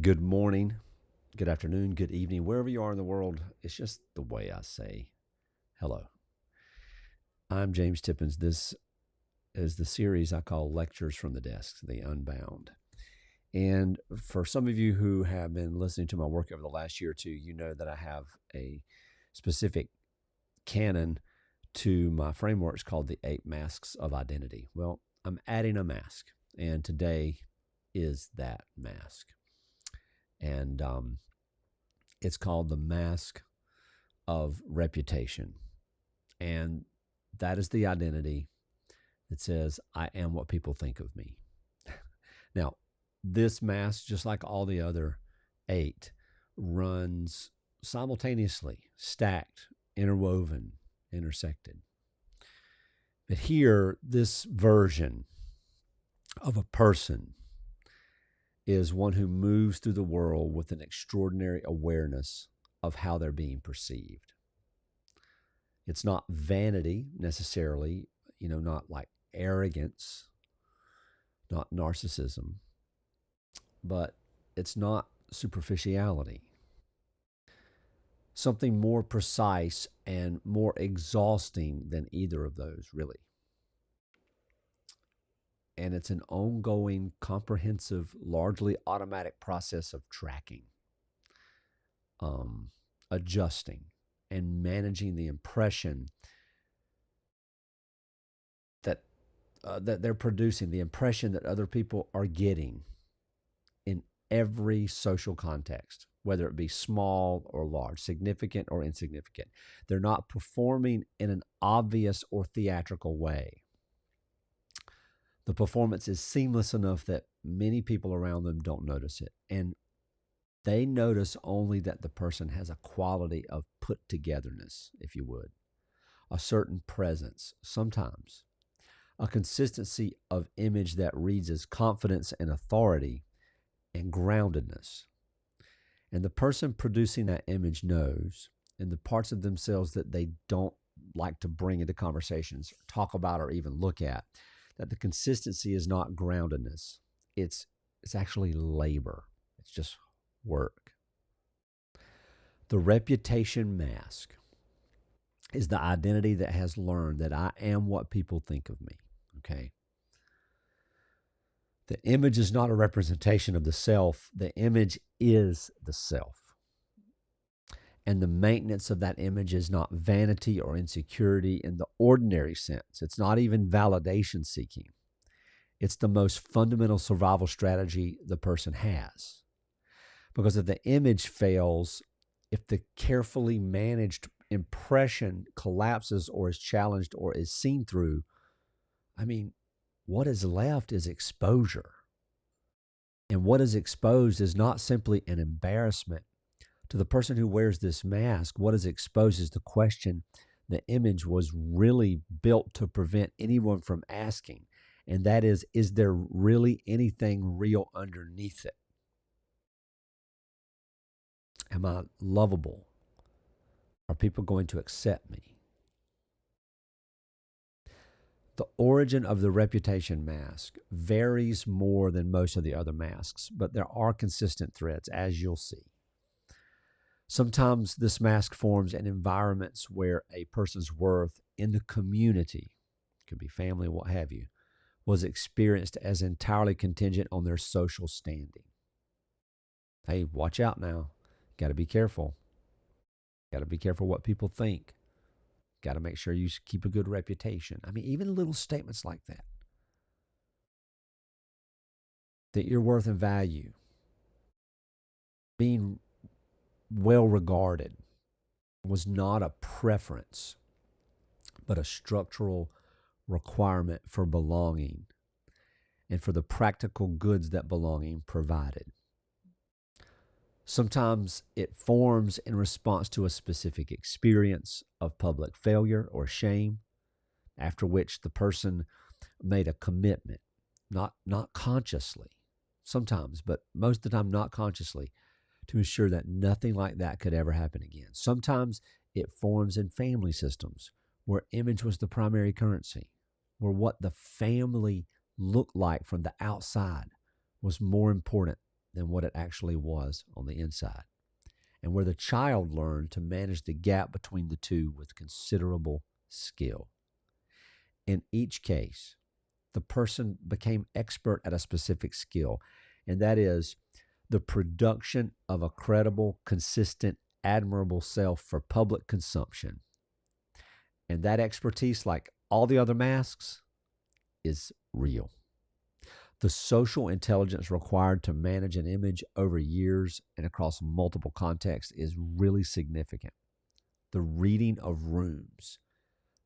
Good morning, good afternoon, good evening, wherever you are in the world. It's just the way I say hello. I'm James Tippins. This is the series I call Lectures from the Desk, the Unbound. And for some of you who have been listening to my work over the last year or two, you know that I have a specific canon to my frameworks called the 8 Masks of Identity. Well, I'm adding a mask, and today is that mask. And it's called the mask of reputation. And that is the identity that says, I am what people think of me. Now, this mask, just like all the other 8, runs simultaneously, stacked, interwoven, intersected. But here, this version of a person is one who moves through the world with an extraordinary awareness of how they're being perceived. It's not vanity necessarily, not like arrogance, not narcissism, but it's not superficiality. Something more precise and more exhausting than either of those, really. And it's an ongoing, comprehensive, largely automatic process of tracking, adjusting, and managing the impression that they're producing, the impression that other people are getting in every social context, whether it be small or large, significant or insignificant. They're not performing in an obvious or theatrical way. The performance is seamless enough that many people around them don't notice it. And they notice only that the person has a quality of put togetherness, if you would, a certain presence, sometimes a consistency of image that reads as confidence and authority and groundedness. And the person producing that image knows, in the parts of themselves that they don't like to bring into conversations, talk about, or even look at, that the consistency is not groundedness. It's actually labor. It's just work. The reputation mask is the identity that has learned that I am what people think of me. Okay. The image is not a representation of the self. The image is the self. And the maintenance of that image is not vanity or insecurity in the ordinary sense. It's not even validation seeking. It's the most fundamental survival strategy the person has. Because if the image fails, if the carefully managed impression collapses or is challenged or is seen through, what is left is exposure. And what is exposed is not simply an embarrassment. To the person who wears this mask, what is exposed is the question the image was really built to prevent anyone from asking. And that is there really anything real underneath it? Am I lovable? Are people going to accept me? The origin of the reputation mask varies more than most of the other masks, but there are consistent threads, as you'll see. Sometimes this mask forms in environments where a person's worth in the community, could be family, what have you, was experienced as entirely contingent on their social standing. Hey, watch out now. Got to be careful. Got to be careful what people think. Got to make sure you keep a good reputation. Even little statements like that. That your worth and value, being well regarded, was not a preference, but a structural requirement for belonging and for the practical goods that belonging provided. Sometimes it forms in response to a specific experience of public failure or shame, after which the person made a commitment, not consciously, sometimes, but most of the time not consciously, to ensure that nothing like that could ever happen again. Sometimes it forms in family systems where image was the primary currency, where what the family looked like from the outside was more important than what it actually was on the inside, and where the child learned to manage the gap between the two with considerable skill. In each case, the person became expert at a specific skill, and that is the production of a credible, consistent, admirable self for public consumption. And that expertise, like all the other masks, is real. The social intelligence required to manage an image over years and across multiple contexts is really significant. The reading of rooms,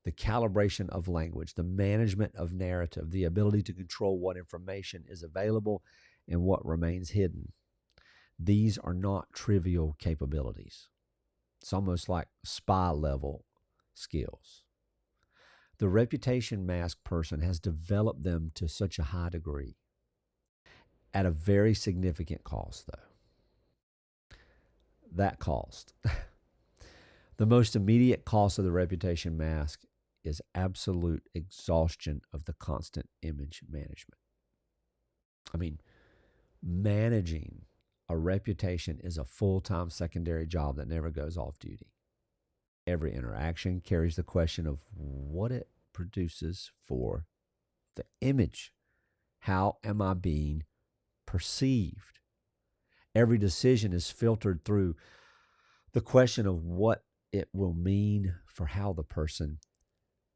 the calibration of language, the management of narrative, the ability to control what information is available and what remains hidden. These are not trivial capabilities. It's almost like spy level skills. The reputation mask person has developed them to such a high degree at a very significant cost, though. That cost. The most immediate cost of the reputation mask is absolute exhaustion of the constant image management. I mean, managing a reputation is a full-time secondary job that never goes off duty. Every interaction carries the question of what it produces for the image. How am I being perceived? Every decision is filtered through the question of what it will mean for how the person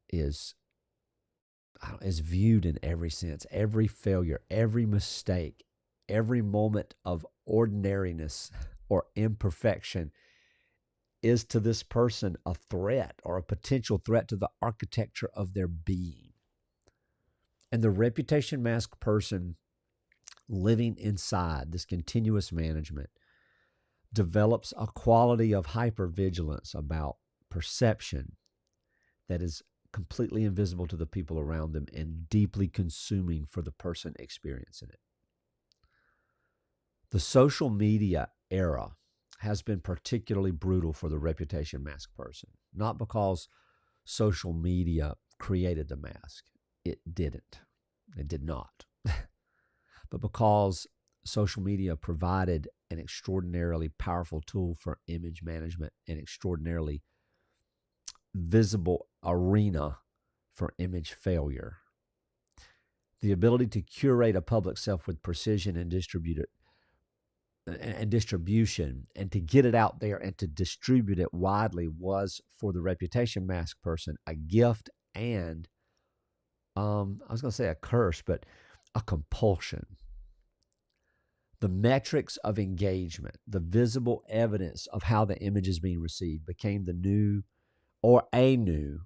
is viewed in every sense. Every failure, every mistake, every moment of ordinariness or imperfection is to this person a threat or a potential threat to the architecture of their being. And the reputation mask person living inside this continuous management develops a quality of hypervigilance about perception that is completely invisible to the people around them and deeply consuming for the person experiencing it. The social media era has been particularly brutal for the reputation mask person, not because social media created the mask. It didn't. It did not. But because social media provided an extraordinarily powerful tool for image management, an extraordinarily visible arena for image failure. The ability to curate a public self with precision and distribution, and to get it out there and to distribute it widely was, for the reputation mask person, a gift and, I was going to say a curse, but a compulsion. The metrics of engagement, the visible evidence of how the image is being received became the new or a new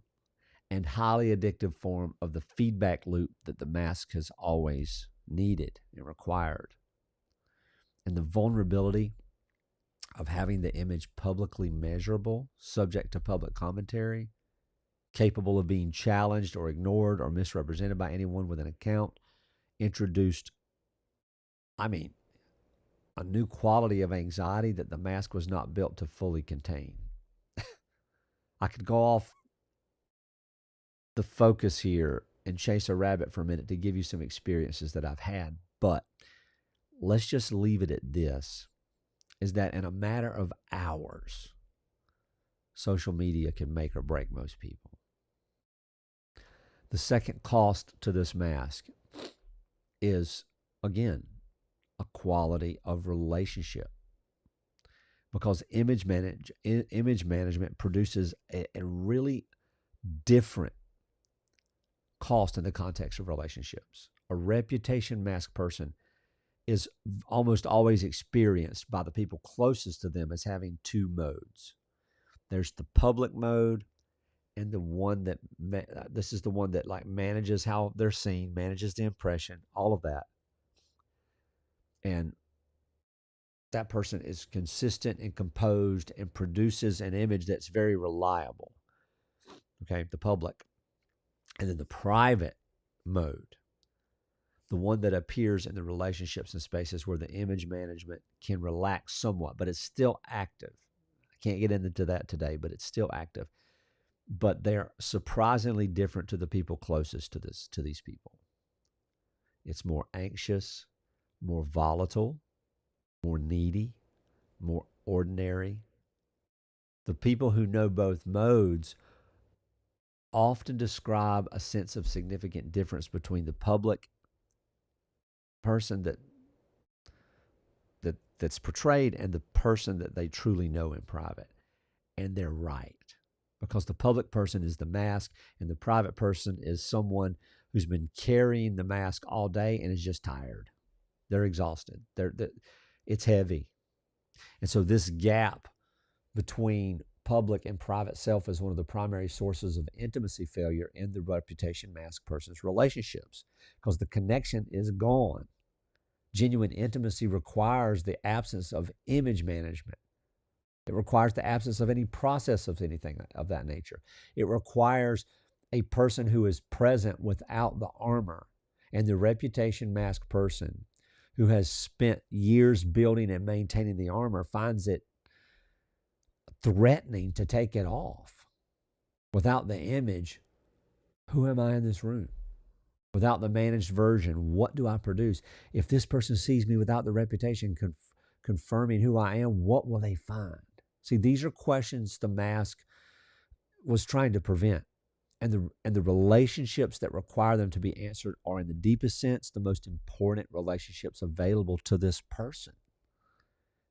and highly addictive form of the feedback loop that the mask has always needed and required. And the vulnerability of having the image publicly measurable, subject to public commentary, capable of being challenged or ignored or misrepresented by anyone with an account, introduced, a new quality of anxiety that the mask was not built to fully contain. I could go off the focus here and chase a rabbit for a minute to give you some experiences that I've had, but let's just leave it at this, is that in a matter of hours, social media can make or break most people. The second cost to this mask is, again, a quality of relationship. Because image management produces a really different cost in the context of relationships. A reputation mask person is almost always experienced by the people closest to them as having two modes. There's the public mode, and the one that, this is the one that like manages how they're seen, manages the impression, all of that. And that person is consistent and composed and produces an image that's very reliable. Okay, the public. And then the private mode, the one that appears in the relationships and spaces where the image management can relax somewhat, but it's still active. I can't get into that today, but it's still active. But they're surprisingly different to the people closest to these people. It's more anxious, more volatile, more needy, more ordinary. The people who know both modes often describe a sense of significant difference between the public person that's portrayed and the person that they truly know in private. And they're right. Because the public person is the mask and the private person is someone who's been carrying the mask all day and is just tired. They're exhausted. It's heavy. And so this gap between public and private self is one of the primary sources of intimacy failure in the reputation mask person's relationships, because the connection is gone. Genuine intimacy requires the absence of image management. It requires the absence of any process of anything of that nature. It requires a person who is present without the armor. And the reputation mask person who has spent years building and maintaining the armor finds it threatening to take it off. Without the image, who am I in this room? Without the managed version, what do I produce? If this person sees me without the reputation confirming who I am, what will they find? See, these are questions the mask was trying to prevent. And the relationships that require them to be answered are, in the deepest sense, the most important relationships available to this person,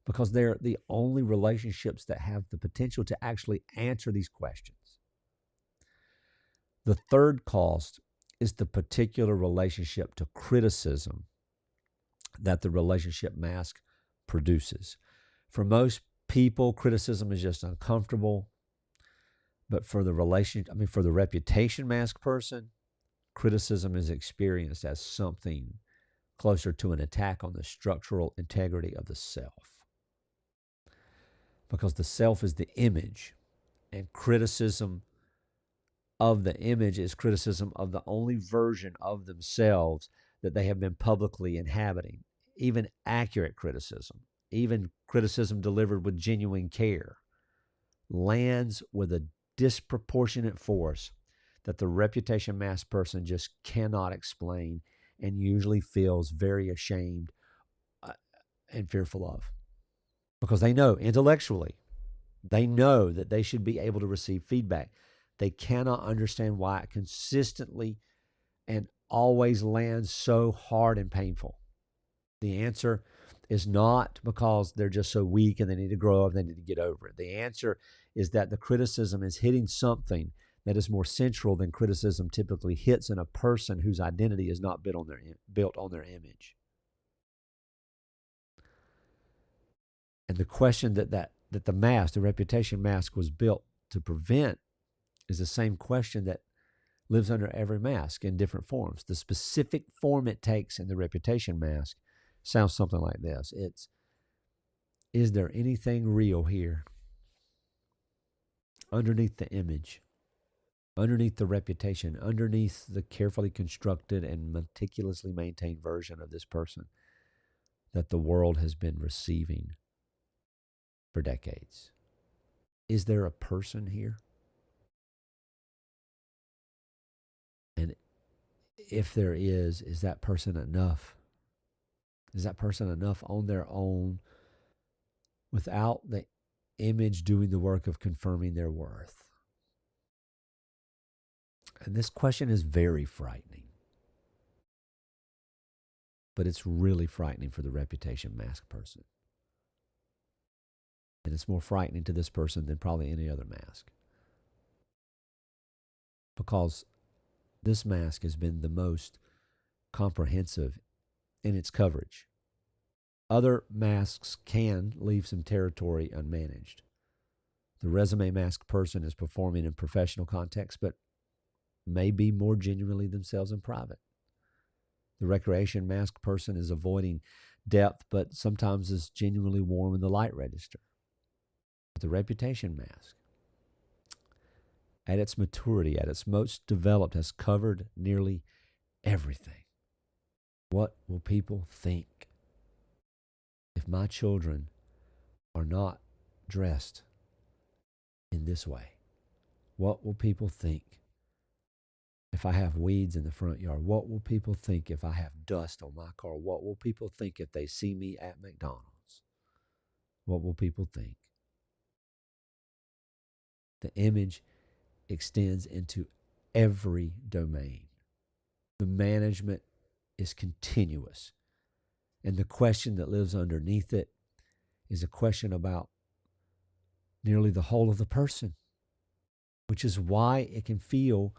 because they're the only relationships that have the potential to actually answer these questions. The third cost is the particular relationship to criticism that the relationship mask produces. For most people, criticism is just uncomfortable. But for the reputation mask person, criticism is experienced as something closer to an attack on the structural integrity of the self. Because the self is the image, and criticism of the image is criticism of the only version of themselves that they have been publicly inhabiting. Even accurate criticism, even criticism delivered with genuine care, lands with a disproportionate force that the reputation mask person just cannot explain and usually feels very ashamed and fearful of. Because they know intellectually, they know that they should be able to receive feedback. They cannot understand why it consistently and always lands so hard and painful. The answer is not because they're just so weak and they need to grow up, they need to get over it. The answer is that the criticism is hitting something that is more central than criticism typically hits in a person whose identity is not built on their image. And the question that the reputation mask was built to prevent is the same question that lives under every mask in different forms. The specific form it takes in the reputation mask sounds something like this. Is there anything real here? Underneath the image, underneath the reputation, underneath the carefully constructed and meticulously maintained version of this person that the world has been receiving for decades. Is there a person here? And if there is that person enough? Is that person enough on their own without the image doing the work of confirming their worth? And this question is very frightening. But it's really frightening for the reputation mask person. And it's more frightening to this person than probably any other mask. Because this mask has been the most comprehensive in its coverage. Other masks can leave some territory unmanaged. The resume mask person is performing in professional context, but may be more genuinely themselves in private. The recreation mask person is avoiding depth, but sometimes is genuinely warm in the light register. But the reputation mask, at its maturity, at its most developed, has covered nearly everything. What will people think if my children are not dressed in this way? What will people think if I have weeds in the front yard? What will people think if I have dust on my car? What will people think if they see me at McDonald's? What will people think? The image extends into every domain. The management is continuous. And the question that lives underneath it is a question about nearly the whole of the person, which is why it can feel,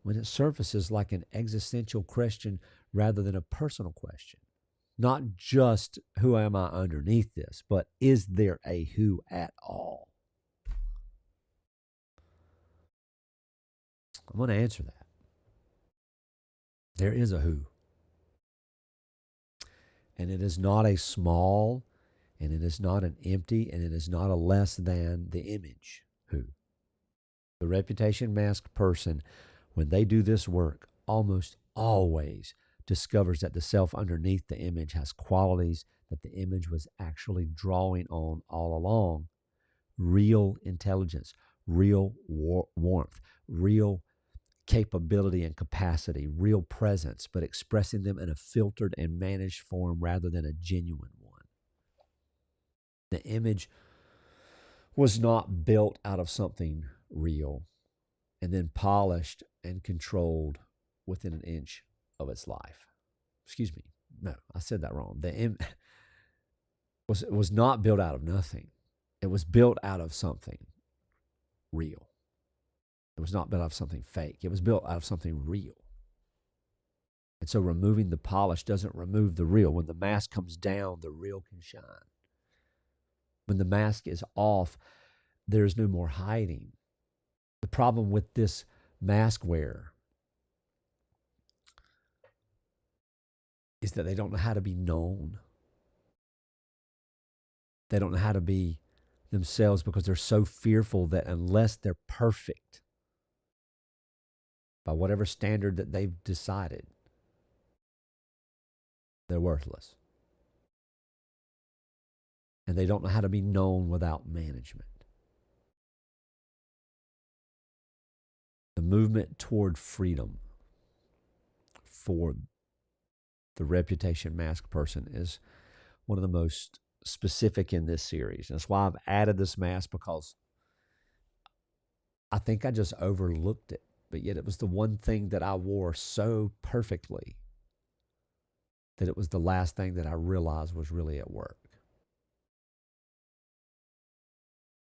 when it surfaces, like an existential question rather than a personal question. Not just who am I underneath this, but is there a who at all? I'm going to answer that. There is a who. And it is not a small, and it is not an empty, and it is not a less than the image who. The reputation masked person, when they do this work, almost always discovers that the self underneath the image has qualities that the image was actually drawing on all along. Real intelligence, real warmth, real capability and capacity, real presence, but expressing them in a filtered and managed form rather than a genuine one. The image was not built out of something real and then polished and controlled within an inch of its life. Excuse me. No, I said that wrong. The was not built out of nothing. It was built out of something real. It was not built out of something fake. It was built out of something real. And so removing the polish doesn't remove the real. When the mask comes down, the real can shine. When the mask is off, there's no more hiding. The problem with this mask wearer is that they don't know how to be known. They don't know how to be themselves because they're so fearful that unless they're perfect by whatever standard that they've decided, they're worthless. And they don't know how to be known without management. The movement toward freedom for the reputation mask person is one of the most specific in this series. And that's why I've added this mask, because I think I just overlooked it. But yet it was the one thing that I wore so perfectly that it was the last thing that I realized was really at work.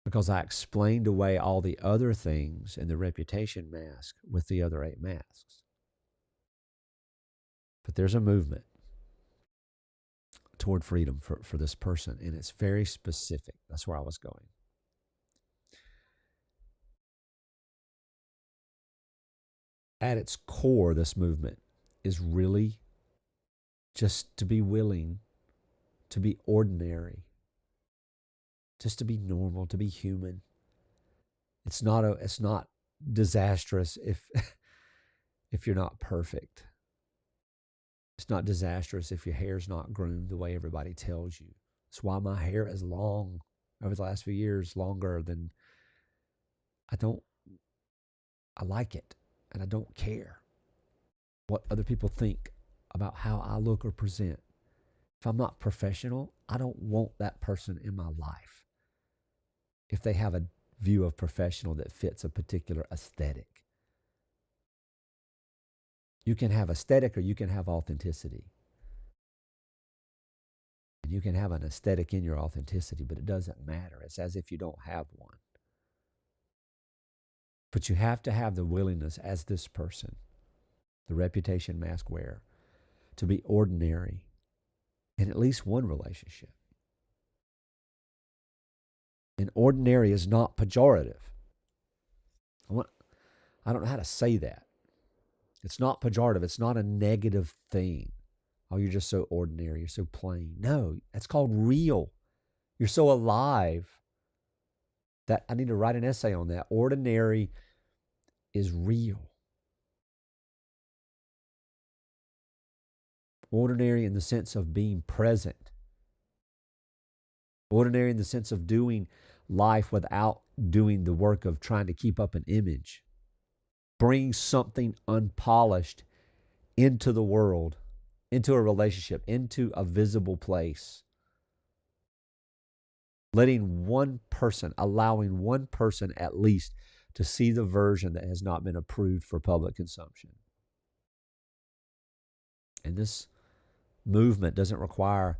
Because I explained away all the other things in the reputation mask with the other 8 masks. But there's a movement toward freedom for this person, and it's very specific. That's where I was going. At its core, this movement is really just to be willing to be ordinary, just to be normal, to be human. It's not disastrous if you're not perfect. It's not disastrous if your hair's not groomed the way everybody tells you. That's why my hair is long over the last few years, longer than I like it, and I don't care what other people think about how I look or present. If I'm not professional, I don't want that person in my life if they have a view of professional that fits a particular aesthetic. You can have aesthetic or you can have authenticity. And you can have an aesthetic in your authenticity, but it doesn't matter. It's as if you don't have one. But you have to have the willingness as this person, the reputation mask wearer, to be ordinary in at least one relationship. And ordinary is not pejorative. I don't know how to say that. It's not pejorative. It's not a negative thing. Oh, you're just so ordinary. You're so plain. No, that's called real. You're so alive that I need to write an essay on that. Ordinary is real. Ordinary in the sense of being present. Ordinary in the sense of doing life without doing the work of trying to keep up an image. Bring something unpolished into the world, into a relationship, into a visible place. letting one person, allowing one person at least to see the version that has not been approved for public consumption. And this movement doesn't require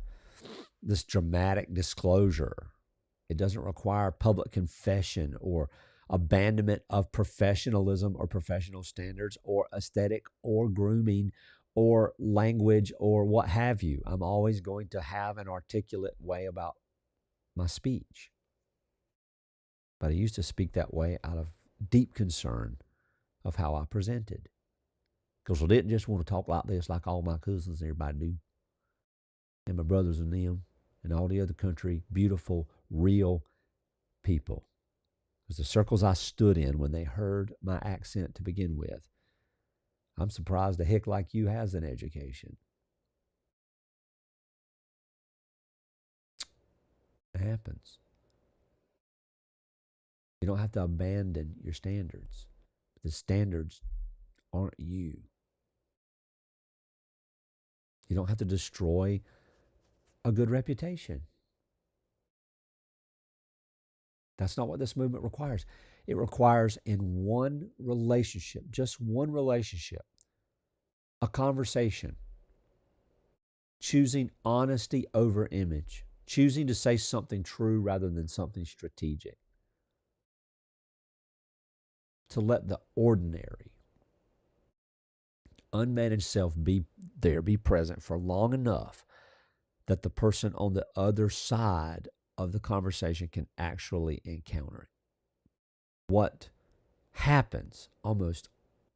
this dramatic disclosure. It doesn't require public confession or abandonment of professionalism or professional standards or aesthetic or grooming or language or what have you. I'm always going to have an articulate way about my speech. But I used to speak that way out of deep concern of how I presented. Because I didn't just want to talk like this like all my cousins and everybody do. And my brothers and them and all the other country, beautiful, real people. Because the circles I stood in when they heard my accent to begin with, I'm surprised a hick like you has an education. It happens. You don't have to abandon your standards. The standards aren't you. You don't have to destroy a good reputation. That's not what this movement requires. It requires in one relationship, just one relationship, a conversation, choosing honesty over image, choosing to say something true rather than something strategic, to let the ordinary, unmanaged self be there, be present for long enough that the person on the other side of the conversation can actually encounter it. What happens almost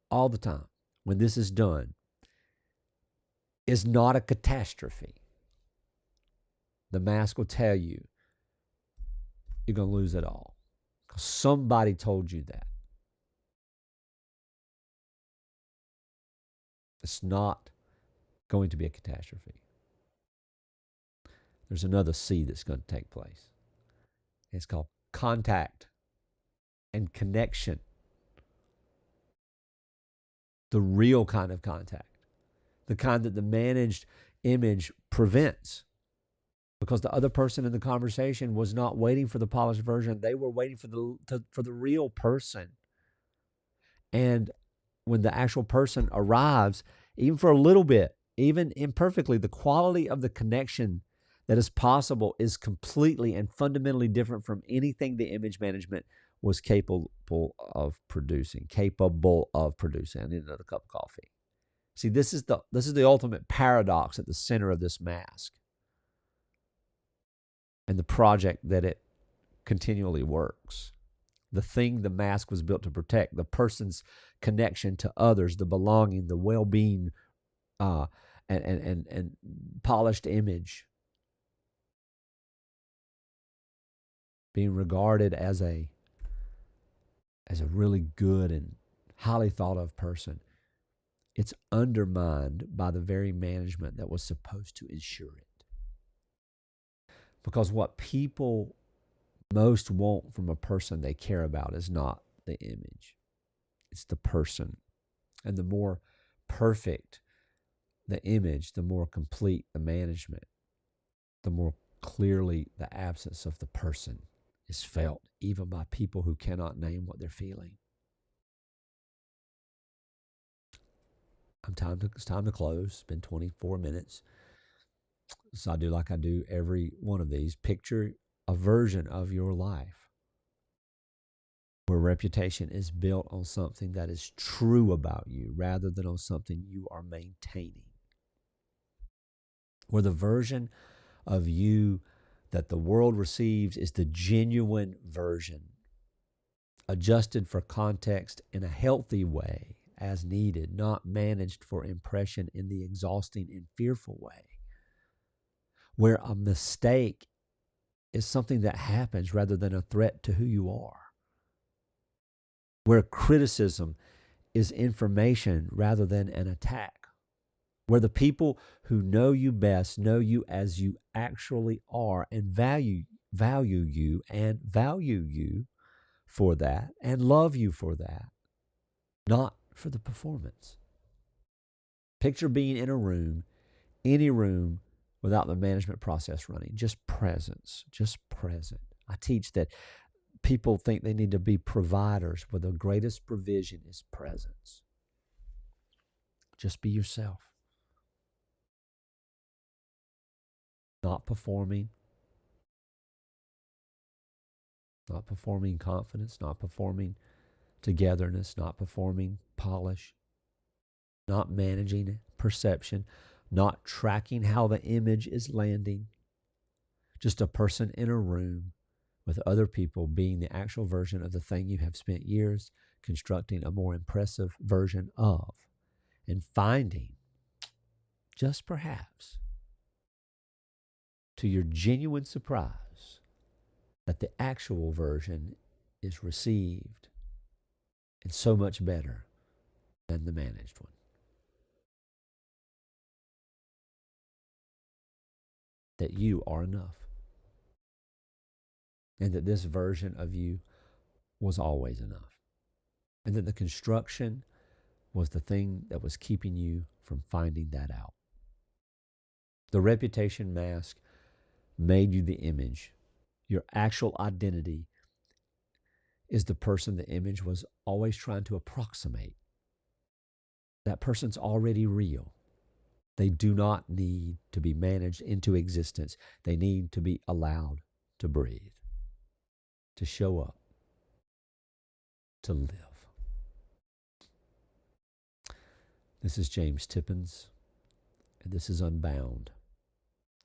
all the time when this is done is not a catastrophe. The mask will tell you you're going to lose it all because somebody told you that. It's not going to be a catastrophe. There's another C that's going to take place. It's called contact and connection. The real kind of contact. The kind that the managed image prevents. Because the other person in the conversation was not waiting for the polished version. They were waiting for the real person. And when the actual person arrives, even for a little bit, even imperfectly, the quality of the connection that is possible is completely and fundamentally different from anything the image management was capable of producing. I need another cup of coffee. See, this is the ultimate paradox at the center of this mask and the project that it continually works. The thing the mask was built to protect, the person's connection to others, the belonging, the well-being, and polished image, being regarded as a really good and highly thought of person. It's undermined by the very management that was supposed to ensure it. Because what people most want from a person they care about is not the image. It's the person. And the more perfect the image, the more complete the management, the more clearly the absence of the person is felt, even by people who cannot name what they're feeling. It's time to close. It's been 24 minutes. So I do like I do every one of these. Picture a version of your life where reputation is built on something that is true about you rather than on something you are maintaining. Where the version of you that the world receives is the genuine version, adjusted for context in a healthy way as needed, not managed for impression in the exhausting and fearful way. Where a mistake is something that happens rather than a threat to who you are. Where criticism is information rather than an attack. Where the people who know you best know you as you actually are and value you and value you for that and love you for that, not for the performance. Picture being in a room, any room, without the management process running. Just presence, just present. I teach that people think they need to be providers, where the greatest provision is presence. Just be yourself. Not performing confidence, not performing togetherness, not performing polish, not managing perception, not tracking how the image is landing. Just a person in a room with other people being the actual version of the thing you have spent years constructing a more impressive version of, and finding, just perhaps, to your genuine surprise, that the actual version is received and so much better than the managed one. That you are enough. And that this version of you was always enough. And that the construction was the thing that was keeping you from finding that out. The reputation mask made you the image. Your actual identity is the person the image was always trying to approximate. That person's already real. They do not need to be managed into existence. They need to be allowed to breathe, to show up, to live. This is James Tippins, and this is Unbound,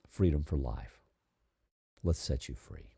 Freedom for Life. Let's set you free.